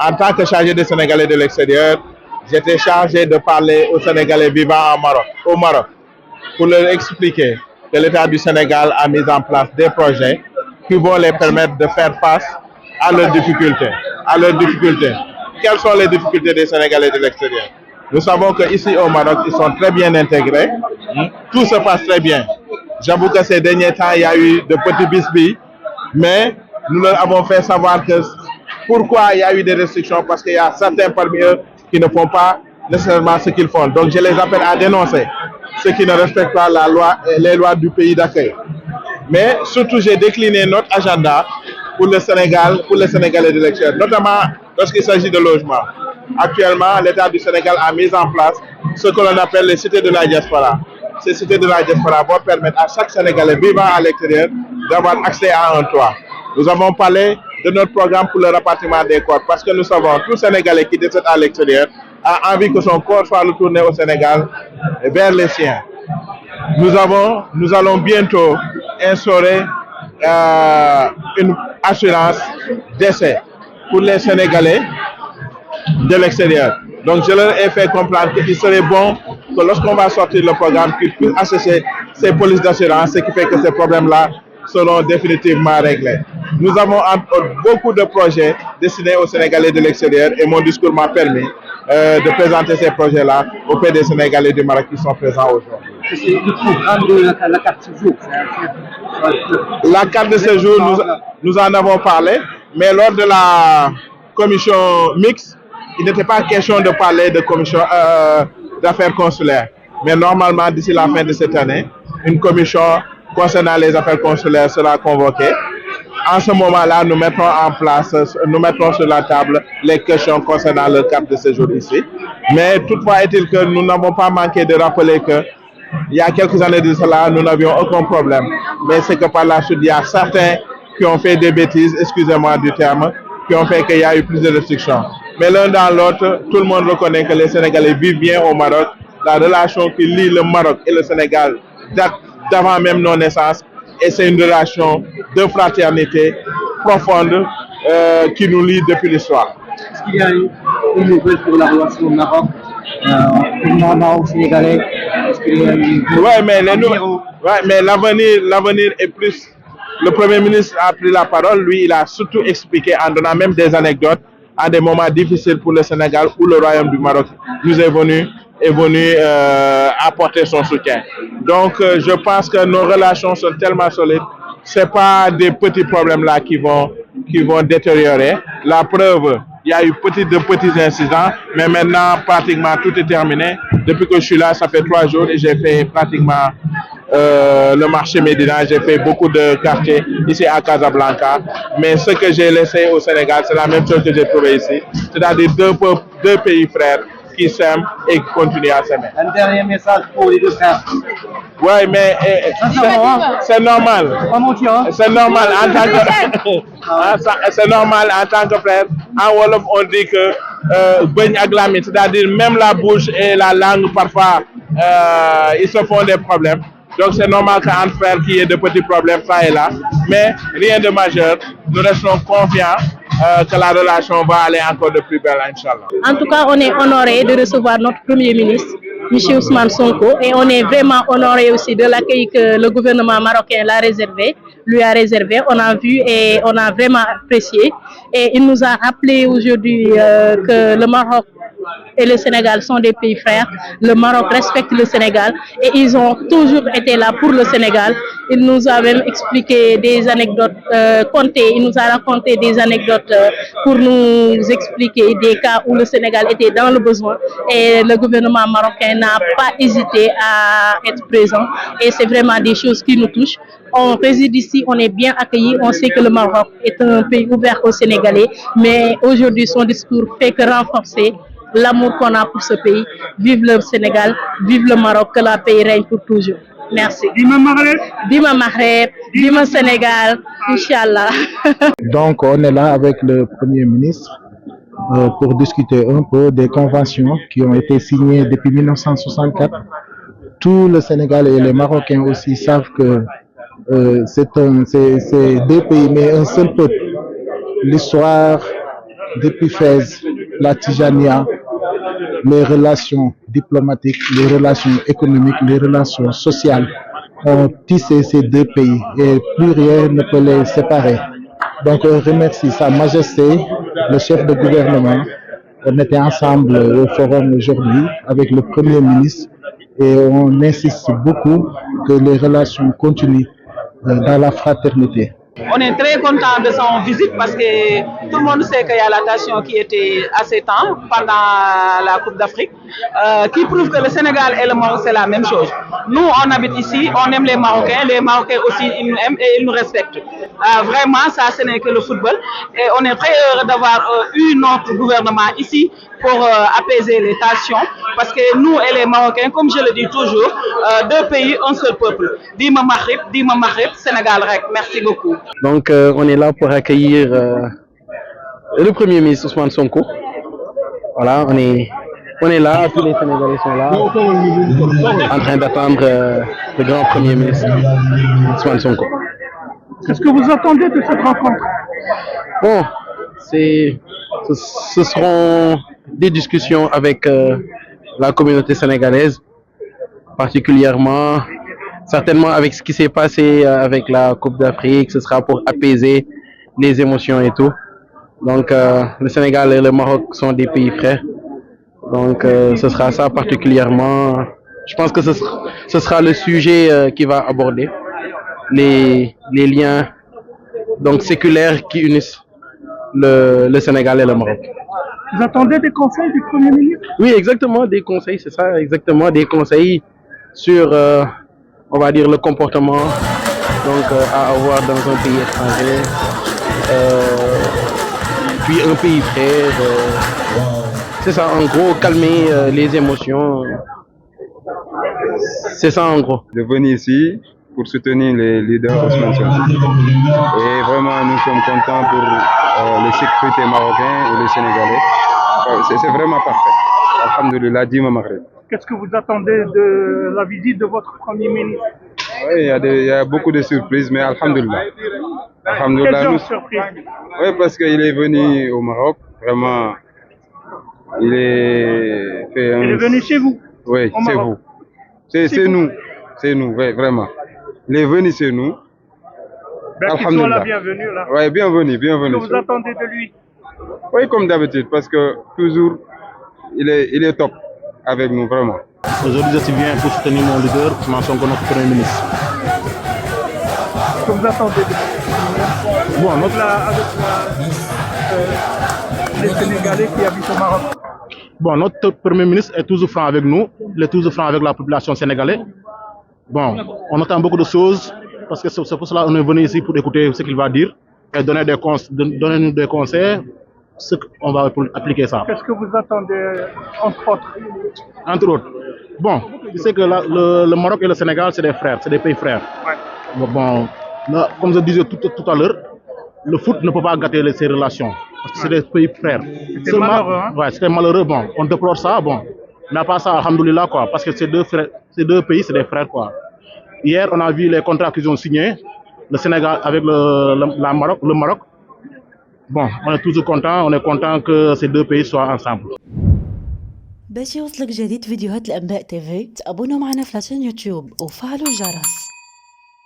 en tant que chargé des Sénégalais de l'extérieur, j'étais chargé de parler aux Sénégalais vivant au Maroc, pour leur expliquer que l'État du Sénégal a mis en place des projets qui vont les permettre de faire face à leurs difficultés. Quelles sont les difficultés des Sénégalais de l'extérieur? Nous savons qu'ici au Maroc, ils sont très bien intégrés. Tout se passe très bien. J'avoue que ces derniers temps, il y a eu de petits bisbis, mais nous leur avons fait savoir que pourquoi il y a eu des restrictions, parce qu'il y a certains parmi eux qui ne font pas nécessairement ce qu'ils font. Donc je les appelle à dénoncer ceux qui ne respectent pas la loi, les lois du pays d'accueil. Mais surtout, j'ai décliné notre agenda pour le Sénégal, pour les Sénégalais de l'extérieur, notamment lorsqu'il s'agit de logement. Actuellement, l'État du Sénégal a mis en place ce que l'on appelle les cités de la diaspora. Ces cités de la diaspora vont permettre à chaque Sénégalais vivant à l'extérieur d'avoir accès à un toit. Nous avons parlé de notre programme pour le rapatriement des corps, parce que nous savons tout Sénégalais qui décède à l'extérieur a envie que son corps soit retourné au Sénégal vers les siens. Nous allons bientôt instaurer une assurance décès pour les Sénégalais de l'extérieur. Donc je leur ai fait comprendre qu'il serait bon que lorsqu'on va sortir le programme, qu'ils puissent associer ces polices d'assurance, ce qui fait que ces problèmes-là seront définitivement réglés. Nous avons beaucoup de projets destinés aux Sénégalais de l'extérieur et mon discours m'a permis de présenter ces projets-là auprès des Sénégalais du Maroc qui sont présents aujourd'hui. C'est le programme de la carte de séjour. La carte de séjour, nous en avons parlé, mais lors de la commission mixte, il n'était pas question de parler de commission d'affaires consulaires. Mais normalement, d'ici la fin de cette année, une commission concernant les affaires consulaires sera convoquée. En ce moment-là, nous mettrons sur la table les questions concernant le carte de séjour ici. Mais toutefois est-il que nous n'avons pas manqué de rappeler que il y a quelques années de cela, nous n'avions aucun problème. Mais c'est que par la suite, il y a certains qui ont fait des bêtises, excusez-moi du terme, qui ont fait qu'il y a eu plus de restrictions. Mais l'un dans l'autre, tout le monde reconnaît que les Sénégalais vivent bien au Maroc. La relation qui lie le Maroc et le Sénégal date d'avant même nos naissances. Et c'est une relation de fraternité profonde qui nous lie depuis l'histoire. Est-ce qu'il y a une nouvelle pour la relation Maroc Maroc-Sénégalais? Oui, mais l'avenir est plus. Le Premier ministre a pris la parole. Lui, il a surtout expliqué en donnant même des anecdotes à des moments difficiles pour le Sénégal où le Royaume du Maroc nous est venu apporter son soutien. Donc, je pense que nos relations sont tellement solides. Ce n'est pas des petits problèmes là qui vont détériorer. La preuve, il y a eu de petits incidents, mais maintenant, pratiquement tout est terminé. Depuis que je suis là, ça fait 3 jours et j'ai fait pratiquement le marché Médina. J'ai fait beaucoup de quartiers ici à Casablanca. Mais ce que j'ai laissé au Sénégal, c'est la même chose que j'ai trouvé ici. C'est-à-dire deux pays frères qui s'aiment et qui continuent à s'aimer. Un dernier message pour les deux frères. Oui, mais c'est normal. C'est normal en tant que c'est normal en tant que frère. En Wolof, on dit que c'est-à-dire même la bouche et la langue parfois ils se font des problèmes. Donc c'est normal qu'entre frères qu'il y ait de petits problèmes ça et là, mais rien de majeur. Nous restons confiants que la relation va aller encore de plus belle, Inch'Allah. En tout cas, on est honoré de recevoir notre Premier ministre, M. Ousmane Sonko, et on est vraiment honoré aussi de l'accueil que le gouvernement marocain lui a réservé. On a vu et on a vraiment apprécié. Et il nous a rappelé aujourd'hui que le Maroc et le Sénégal sont des pays frères. Le Maroc respecte le Sénégal et ils ont toujours été là pour le Sénégal. Il nous a même expliqué des anecdotes, il nous a raconté des anecdotes pour nous expliquer des cas où le Sénégal était dans le besoin et le gouvernement marocain n'a pas hésité à être présent et c'est vraiment des choses qui nous touchent. On réside ici, on est bien accueillis, on sait que le Maroc est un pays ouvert aux Sénégalais, mais aujourd'hui son discours fait que renforcer l'amour qu'on a pour ce pays. Vive le Sénégal, vive le Maroc, que la pays règne pour toujours. Merci. Bima Maghreb, Bima Sénégal, Inch'Allah. Donc on est là avec le Premier ministre pour discuter un peu des conventions qui ont été signées depuis 1964. Tout le Sénégal et les Marocains aussi savent que c'est deux pays mais un seul peuple. L'histoire depuis Fès, la Tijania, les relations diplomatiques, les relations économiques, les relations sociales ont tissé ces deux pays et plus rien ne peut les séparer. Donc on remercie Sa Majesté, le chef de gouvernement. On était ensemble au forum aujourd'hui avec le Premier ministre et on insiste beaucoup que les relations continuent dans la fraternité. On est très content de son visite parce que tout le monde sait qu'il y a la tension qui était assez temps pendant la Coupe d'Afrique, qui prouve que le Sénégal et le Maroc c'est la même chose. Nous on habite ici, on aime les Marocains aussi ils nous aiment et ils nous respectent. Vraiment ça ce n'est que le football et on est très heureux d'avoir eu notre gouvernement ici pour apaiser les tensions parce que nous et les Marocains, comme je le dis toujours, deux pays, un seul peuple. Dima Maghreb, Sénégal rek. Merci beaucoup. Donc on est là pour accueillir le Premier ministre Ousmane Sonko. Voilà, on est là, tous les Sénégalais sont là, en train d'attendre le grand Premier ministre Ousmane Sonko. Qu'est-ce que vous attendez de cette rencontre? Bon, ce seront des discussions avec la communauté sénégalaise, particulièrement, certainement avec ce qui s'est passé avec la Coupe d'Afrique, ce sera pour apaiser les émotions et tout. Donc le Sénégal et le Maroc sont des pays frères, donc ce sera ça particulièrement. Je pense que ce sera le sujet qui va aborder les liens donc séculaires qui unissent le Sénégal et le Maroc. Vous attendez des conseils du Premier ministre? Oui, exactement, des conseils, c'est ça, exactement, des conseils sur, on va dire, le comportement donc, à avoir dans un pays étranger, puis un pays frère. C'est ça, en gros, calmer les émotions. C'est ça, en gros. De venir ici pour soutenir les leaders Ousmane Sonko. Et vraiment, nous sommes contents pour les sécurités marocains et les Sénégalais. C'est vraiment parfait. Alhamdulillah, Dima Maghreb. Qu'est-ce que vous attendez de la visite de votre Premier ministre? Oui, il y a beaucoup de surprises, mais Alhamdulillah. Quelles sont les surprises? Oui, parce qu'il est venu au Maroc, vraiment. Il est venu chez vous? Oui, c'est vous. C'est nous, ouais, vraiment. Il est venu chez nous. Alhamdulillah. La bienvenue là. Oui, bienvenue. Qu'est-ce que vous attendez de lui? Oui, comme d'habitude, parce que toujours, il est top avec nous, vraiment. Aujourd'hui, je suis bien pour soutenir mon leader, Ousmane Sonko, notre Premier ministre. Qu'est-ce que vous attendez de lui? Bon, les Sénégalais qui habitent au Maroc. Bon, notre Premier ministre est toujours franc avec nous, il est toujours franc avec la population sénégalaise. Bon, on attend beaucoup de choses, parce que c'est pour cela qu'on est venu ici pour écouter ce qu'il va dire et donner nous des conseils, on va appliquer ça. Qu'est-ce que vous attendez, entre autres? Entre autres. Bon, tu sais que le Maroc et le Sénégal, c'est des frères, c'est des pays frères. Ouais. Bon, là, comme je disais tout à l'heure, le foot ne peut pas gâter ces relations, parce que c'est des pays frères. C'était malheureux, hein? Ouais, c'était malheureux, bon, on déplore ça, bon. Mais pas ça, alhamdoulilah, quoi, parce que ces deux pays, c'est des frères, quoi. Hier, on a vu les contrats qu'ils ont signés, le Sénégal avec le Maroc. Bon, on est toujours contents, on est content que ces deux pays soient ensemble. باش يوصلك جديد فيديوهات الأنباء تيفي تابونوا معنا في لاشين يوتيوب وفعلوا الجرس.